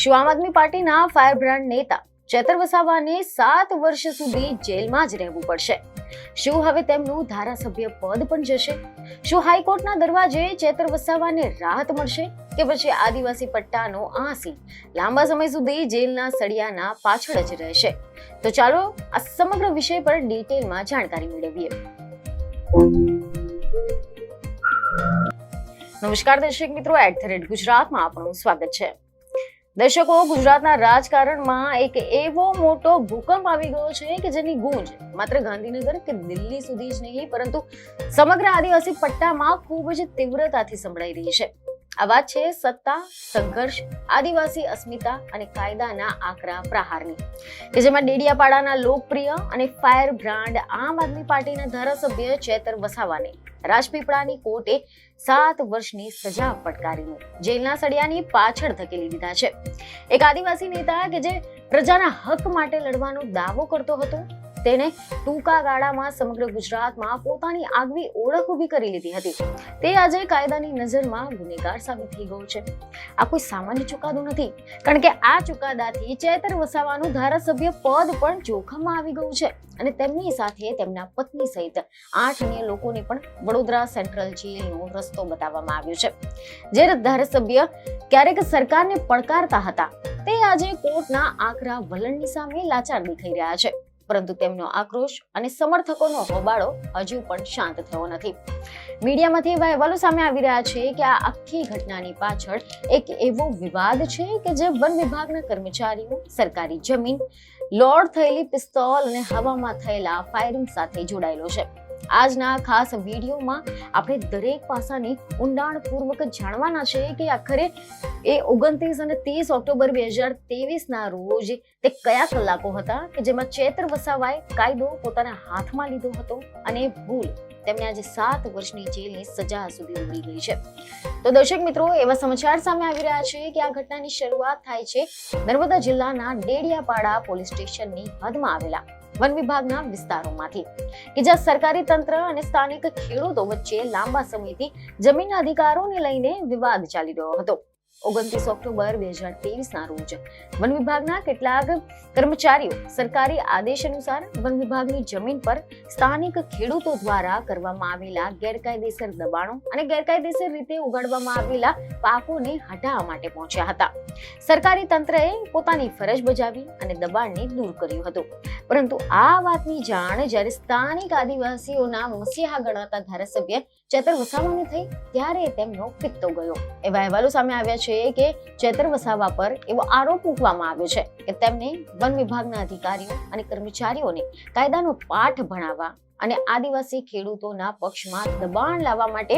શું આમ આદમી પાર્ટીના ફાયર બ્રાન્ડ નેતા ચેતર વસાવાને 7 વર્ષ સુધી જેલમાં જ રહેવું પડશે? શું હવે તેમનું ધારાસભ્ય પદ પણ જશે? શું હાઈકોર્ટના દરવાજે ચેતર વસાવાને રાહત મળશે કે પછી આદિવાસી પટ્ટાનો આ સિંહ લાંબા સમય સુધી જેલના સળિયાના પાછળ જ રહેશે? તો ચાલો આ સમગ્ર વિષય પર ડિટેલમાં જાણકારી મેળવીએ. નમસ્કાર દર્શક મિત્રો, @ગુજરાતમાં આપનું સ્વાગત છે. દર્શકો, ગુજરાતના રાજકારણમાં એક એવો મોટો ભૂકંપ આવી ગયો છે કે જેની ગૂંજ માત્ર ગાંધીનગર કે દિલ્હી સુધી જ નહીં પરંતુ સમગ્ર આદિવાસી પટ્ટામાં ખૂબ જ તીવ્રતાથી સંભળાઈ રહી છે. આ વાત છે સત્તા, સંઘર્ષ, આદિવાસી અસ્મિતા અને કાયદાના આકરા પ્રહારની, કે જેમાં ડેડિયાપાડાના લોકપ્રિય અને ફાયર બ્રાન્ડ આમ આદમી પાર્ટીના ધારાસભ્ય ચેતર વસાવાને રાજપીપળાની કોર્ટે 7 વર્ષની સજા ફટકારીને જેલના સળિયાની પાછળ ધકેલી દીધા છે. એક આદિવાસી નેતા કે જે પ્રજાના હક માટે લડવાનો દાવો કરતો હતો, તેને ટૂંકા ગાળામાં સમગ્ર ગુજરાતમાં પોતાની આગવી ઓળખ ઊભી કરી લીધી હતી, તે આજે કાયદાની નજરમાં ગુનેગાર સાબિત થઈ ગયો છે. આ કોઈ સામાન્ય ચુકાદો નથી, કારણ કે આ ચુકાદાથી ચેતર વસાવાનું ધારાસભ્ય પદ પણ જોખમમાં આવી ગયું છે અને તેમની સાથે તેમના પત્ની સહિત 8 અન્ય લોકોને પણ વડોદરા સેન્ટ્રલ જેલનો રસ્તો બતાવવામાં આવ્યો છે. જે ધારાસભ્ય ક્યારેક સરકારને પડકારતા હતા, તે આજે કોર્ટના આકરા વલણની સામે લાચાર દેખાઈ રહ્યા છે. પરંતુ તેમનો આક્રોશ અને સમર્થકોનો હોબાળો હજુ પણ શાંત થયો નથી. મીડિયામાંથી એવા અહેવાલો સામે આવી રહ્યા છે કે આ આખી ઘટનાની પાછળ એક એવો વિવાદ છે કે જે વન વિભાગના કર્મચારીઓ, સરકારી જમીન, લોડ થયેલી પિસ્તોલ અને હવામાં થયેલા ફાયરિંગ સાથે જોડાયેલો છે. આજના ખાસ વિડીયોમાં આપણે દરેક પાસાની ઊંડાણપૂર્વક જાણવાના છે કે આખરે એ 29 અને 30 ઓક્ટોબર 2023 રોજ તે કયા કલાકો હતા કે જેમાં ચેતર વસાવાએ કાયદો પોતાના હાથમાં લીધો હતો અને ભૂલ તેમને આજે 7 વર્ષની જેલની સજા સુધી ઉડી ગઈ છે. તો દર્શક મિત્રો, એવા સમાચાર સામે આવી રહ્યા છે કે આ ઘટનાની શરૂઆત થાય છે નર્મદા જિલ્લાના ડેડિયાપાડા પોલીસ સ્ટેશનની હદમાં આવેલા વન વિભાગના વિસ્તારોમાંથી, કે જ્યાં સરકારી તંત્ર અને સ્થાનિક ખેડૂતો વચ્ચે લાંબા સમયથી જમીનના અધિકારોને લઈને વિવાદ ચાલી રહ્યો હતો. 29 ઓક્ટોબર 2023 રોજ વન વિભાગના કેટલાક કર્મચારીઓ સરકારી આદેશ અનુસાર વન વિભાગની જમીન પર સ્થાનિક ખેડૂતો દ્વારા કરવામાં આવેલા ગેરકાયદેસર દબાણો અને ગેરકાયદેસર રીતે ઉગાડવામાં આવેલા પાકોને હટાવવા માટે પહોંચ્યા હતા. સરકારી તંત્રએ પોતાની ફરજ બજાવી અને દબાણને દૂર કર્યું હતું. પરંતુ આ વાતની જાણ જ્યારે સ્થાનિક આદિવાસીઓના મસીહા ગણાતા ધારાસભ્ય ચેતર વસાવાને થઈ, ત્યારે તેમનો પિત્તો ગયો. એવા અહેવાલો સામે આવ્યા છે કે ચેતર વસાવા પર એવો આરોપ મૂકવામાં આવ્યો છે કે તેમને વન વિભાગના અધિકારીઓ અને કર્મચારીઓને કાયદાનો પાઠ ભણાવવા અને આદિવાસી ખેડૂતોના પક્ષમાં દબાણ લાવવા માટે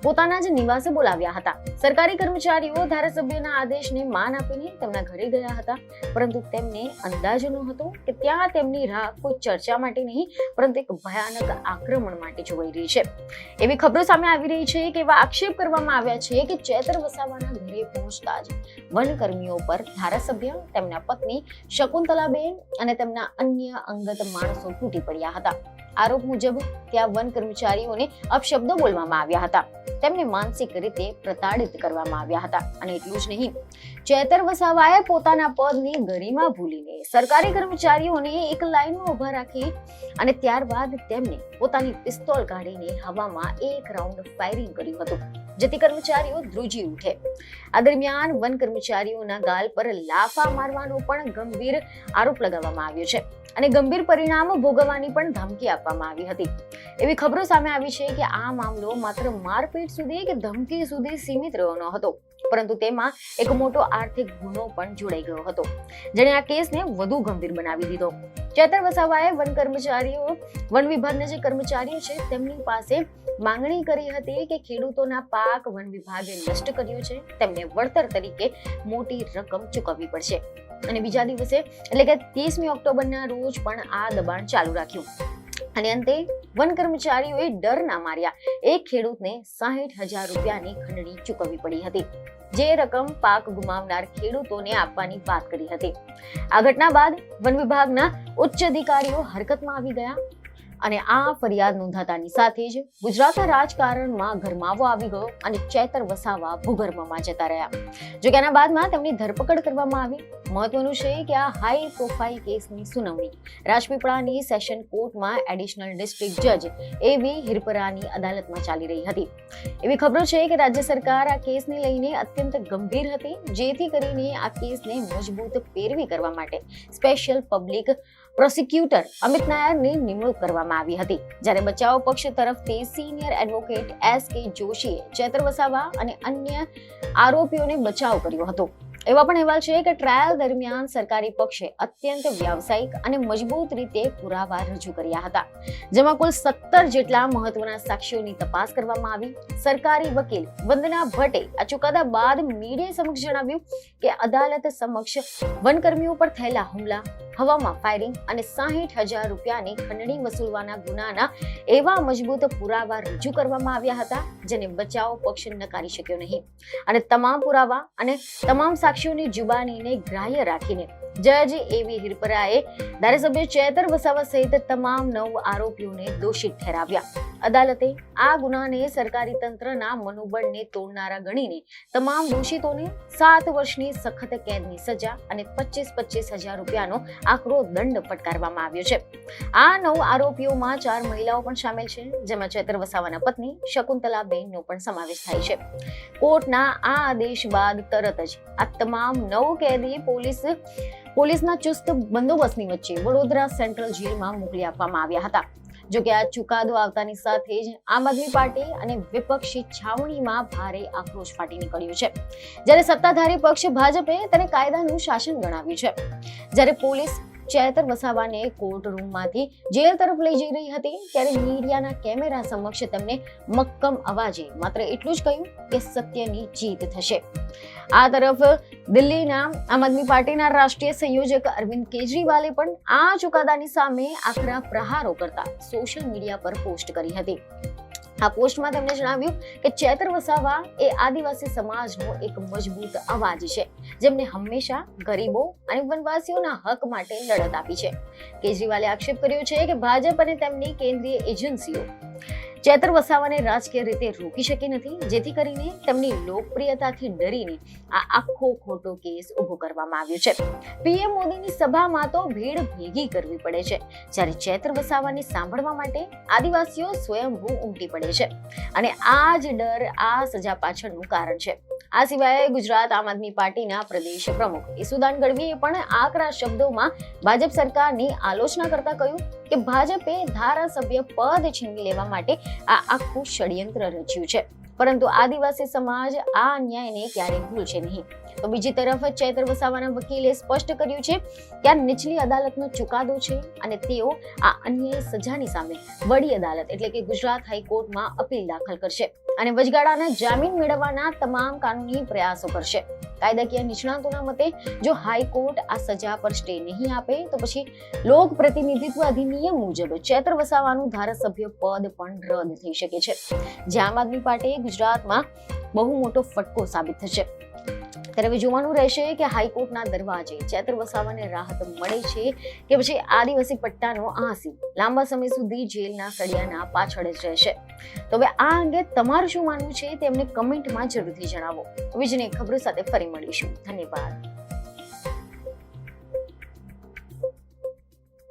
પોતાના જ નિવાસે બોલાવ્યા હતા. સરકારી કર્મચારીઓ ધારાસભ્યના આદેશને માન આપીને તેમના ઘરે ગયા હતા, પરંતુ તેમને અંદાજ નહોતો કે ત્યાં તેમની રાહ કોઈ ચર્ચા માટે નહીં પરંતુ એક ભયાનક આક્રમણ માટે જોવાઈ રહી છે. એવી ખબરો સામે આવી રહી છે કે એવા આક્ષેપ કરવામાં આવ્યા છે કે ચેતર વસાવાના ઘરે પહોંચતા જ વનકર્મીઓ પર ધારાસભ્ય, તેમના પત્ની શકુંતલાબેન અને તેમના અન્ય અંગત માણસો તૂટી પડ્યા હતા. આરોપ મુજબ ત્યાં વન કર્મચારીઓને અપશબ્દો બોલવામાં આવ્યા હતા, તેમને માનસિક રીતે પ્રતાડિત કરવામાં આવ્યા હતા. અને એટલું જ નહીં, ચેતર વસાવાએ પોતાના પદની ગરિમા ભૂલીને સરકારી કર્મચારીઓને એક લાઈનમાં ઉભા રાખી અને ત્યારબાદ તેમને પોતાની પિસ્તોલ કાઢીને હવામાં એક રાઉન્ડ ફાયરિંગ કર્યું હતું, જેથી કર્મચારીઓ ધ્રુજી ઉઠે. આ દરમિયાન વન કર્મચારીઓના ગાલ પર લાફા મારવાનો પણ ગંભીર આરોપ લગાવવામાં આવ્યો છે અને ગંભીર પરિણામો ભોગવવાની પણ ધમકી આપવામાં આવી હતી. એવી ખબરો સામે આવી છે કે આ મામલો માત્ર મારપીટ સુધી કે ધમકી સુધી સીમિત રહ્યો ન હતો, પરંતુ તેમાં એક મોટો આર્થિક ગુનો પણ જોડાઈ ગયો હતો, જેણે આ કેસને વધુ ગંભીર બનાવી દીધો. ચેતર વસાવાએ વન વિભાગના જે કર્મચારીઓ છે તેમની પાસે માંગણી કરી હતી કે ખેડૂતોના પાક વન વિભાગે નષ્ટ કર્યો છે, તેમને વળતર તરીકે મોટી રકમ ચૂકવવી પડશે. અને બીજા દિવસે એટલે કે 30મી ઓક્ટોબરના રોજ પણ આ દબાણ ચાલુ રાખ્યું અને અંતે વન કર્મચારીઓએ ડર ના માર્યા એક ખેડૂતને 60,000 રૂપિયાની ખંડણી ચૂકવવી પડી હતી, જે રકમ પાક ગુમાવનાર ખેડૂતોને આપવાની વાત કરી હતી. આ ઘટના બાદ વન વિભાગના ઉચ્ચ અધિકારીઓ હરકતમાં આવી ગયા અને આ ફરિયાદ નોંધાતાની સાથે જ ગુજરાતના રાજકારણમાં ગરમાવો આવી ગયો અને ચેતર વસાવા ભૂગર્ભમાં જતા રહ્યા. જો કે આના બાદમાં તેમની ધરપકડ કરવામાં આવી. મહત્વનું છે કે આ હાઈ પ્રોફાઇલ કેસની સુનાવણી રાજપીપળાની સેશન કોર્ટમાં એડિશનલ ડિસ્ટ્રિક્ટ જજ એવી હિરપરાની અદાલતમાં ચાલી રહી હતી. એવી ખબરો છે કે રાજ્ય સરકાર આ કેસને લઈને અત્યંત ગંભીર હતી, જેથી કરીને આ કેસને મજબૂત પેરવી કરવા માટે સ્પેશિયલ પબ્લિક પ્રોસિક્યુટર અમિત નાયરની નિમણૂક કરવામાં આવી હતી. જ્યારે બચાવ પક્ષ તરફથી સિનિયર એડવોકેટ S.K. જોશીએ ચેતર વસાવા અને અન્ય આરોપીઓને બચાવ કર્યો હતો. એવા પણ અહેવાલ છે કે ટ્રાયલ દરમિયાન સરકારી પક્ષે અત્યંત વ્યાવસાયિક અને મજબૂત રીતે પુરાવા રજૂ કર્યા હતા, જેમાં કુલ 17 જેટલા મહત્વના સાક્ષીઓની તપાસ કરવામાં આવી. સરકારી વકીલ વંદના ભટ્ટે આ ચુકાદા બાદ મીડિયા સમક્ષ જણાવ્યું કે અદાલત સમક્ષ વનકર્મીઓ પર થયેલા હુમલા, હવામાં ફાયરિંગ અને 60,000 રૂપિયાની ખંડણી વસૂલવાના ગુનાના એવા મજબૂત પુરાવા રજૂ કરવામાં આવ્યા હતા, જેને બચાવ પક્ષ નકારી શક્યો નહીં. અને તમામ પુરાવા અને તમામ સાક્ષીઓની જુબાનીને ગ્રાહ્ય રાખીને જજ એવી હિરપરાએ ધારાસભ્ય ચેતર વસાવા સહિત તમામ 9 આરોપીઓને દોષિત ઠેરાવ્યા. અદાલતે આ ગુનાને સરકારી તંત્રના મનોબળને તોડનારા ગણીને તમામ દોષિતોને 7 વર્ષની સખત કેદની સજા અને 25,000 રૂપિયાનો આકરો દંડ ફટકારવામાં આવ્યો છે. આ 9 આરોપીઓમાં 4 મહિલાઓ પણ સામેલ છે, જેમાં ચેતર વસાવાના પત્ની શકુંતલાબેનનો પણ સમાવેશ થાય છે. કોર્ટના આ આદેશ બાદ તરત જ આ તમામ 9 કેદી પોલીસના ચુસ્ત બંદોબસ્તની વચ્ચે વડોદરા સેન્ટ્રલ જેલમાં મોકલી આપવામાં આવ્યા હતા. જોકે આ ચુકાદો આવતાની સાથે જ આમ આદમી પાર્ટી અને વિપક્ષી છાવણીમાં ભારે આક્રોશ ફાટી નીકળ્યો છે. જ્યારે સત્તાધારી પક્ષ ભાજપે તેને કાયદાનું શાસન ગણાવ્યું છે, જ્યારે પોલીસ ચેતર વસાવાને કોર્ટ રૂમમાંથી જેલ તરફ લઈ જઈ રહી હતી, ત્યારે મીડિયાના કેમેરા સમક્ષ તેમને મક્કમ અવાજે માત્ર એટલું જ કહ્યું કે સત્યની જીત થશે. આ તરફ દિલ્હીના આમ આદમી પાર્ટીના રાષ્ટ્રીય સંયોજક અરવિંદ કેજરીવાલે પણ આ ચુકાદાની સામે આકરા પ્રહારો કરતા સોશિયલ મીડિયા પર પોસ્ટ કરી હતી. આ પોસ્ટમાં તેમણે જણાવ્યું કે ચેતર વસાવા એ આદિવાસી સમાજનો એક મજબૂત અવાજ છે, જેમને હંમેશા ગરીબો અને વનવાસીઓના હક માટે લડત આપી છે. કેજરીવાલે આક્ષેપ કર્યો છે કે ભાજપ અને તેમની કેન્દ્રીય એજન્સીઓ ચેતર વસાવાને રાજકીય રીતે રોકી શકી નથી, જેથી કરીને તેમની લોકપ્રિયતાથી ડરીને આ આખો ખોટો કેસ ઉભો કરવામાં આવ્યો છે. પીએમ મોદીની સભામાં તો ભીડ ભેગી કરવી પડે છે, જ્યારે ચેતર વસાવાને સાંભળવા માટે આદિવાસીઓ સ્વયંભૂ ઉમટી પડે છે. અને આ જ ડર આ સજા પાછળનું કારણ છે. આ સિવાય ગુજરાત આમ આદમી પાર્ટીના પ્રદેશ પ્રમુખ ઈસુદાન ગઢવીએ પણ આકરા શબ્દોમાં ભાજપ સરકારની આલોચના કરતા કહ્યું કે ભાજપે ધારાસભ્ય પદ છીનવી લેવા માટે આ આખું ષડયંત્ર રચ્યું છે, પરંતુ આદિવાસી સમાજ આ અન્યાયને ક્યારેય ભૂલશે નહીં. તો બીજી તરફ ચેતર વસાવાના વકીલે સ્પષ્ટ કર્યું છે કે આ નીચલી અદાલતનો ચુકાદો છે અને તેઓ આ અન્યાય સજાની સામે વડી અદાલત એટલે કે ગુજરાત હાઈકોર્ટમાં અપીલ દાખલ કરશે અને વચગાળાના જામીન મેળવવાના તમામ કાનૂની પ્રયાસો કરશે. કાયદાકીય નિષ્ણાતોના મતે જો હાઈકોર્ટ આ સજા પર સ્ટે નહીં આપે તો પછી લોક પ્રતિનિધિત્વ અધિનિયમ મુજબ ચેતર વસાવાનું ધારાસભ્ય પદ પણ રદ થઈ શકે છે, જે આમ આદમી પાર્ટી ગુજરાતમાં બહુ મોટો ફટકો સાબિત થશે. ત્યારે હવે જોવાનું રહેશે કે હાઈકોર્ટના દરવાજે ચેતર વસાવાને રાહત મળે છે કે પછી આદિવાસી પટ્ટાનો આંસી લાંબા સમય સુધી જેલના સળિયાના પાછળ જ રહેશે. તો હવે આ અંગે તમારું શું માનવું છે તેમને કમેન્ટમાં જરૂરથી જણાવો. બીજી ખબરો સાથે ફરી મળીશું. ધન્યવાદ.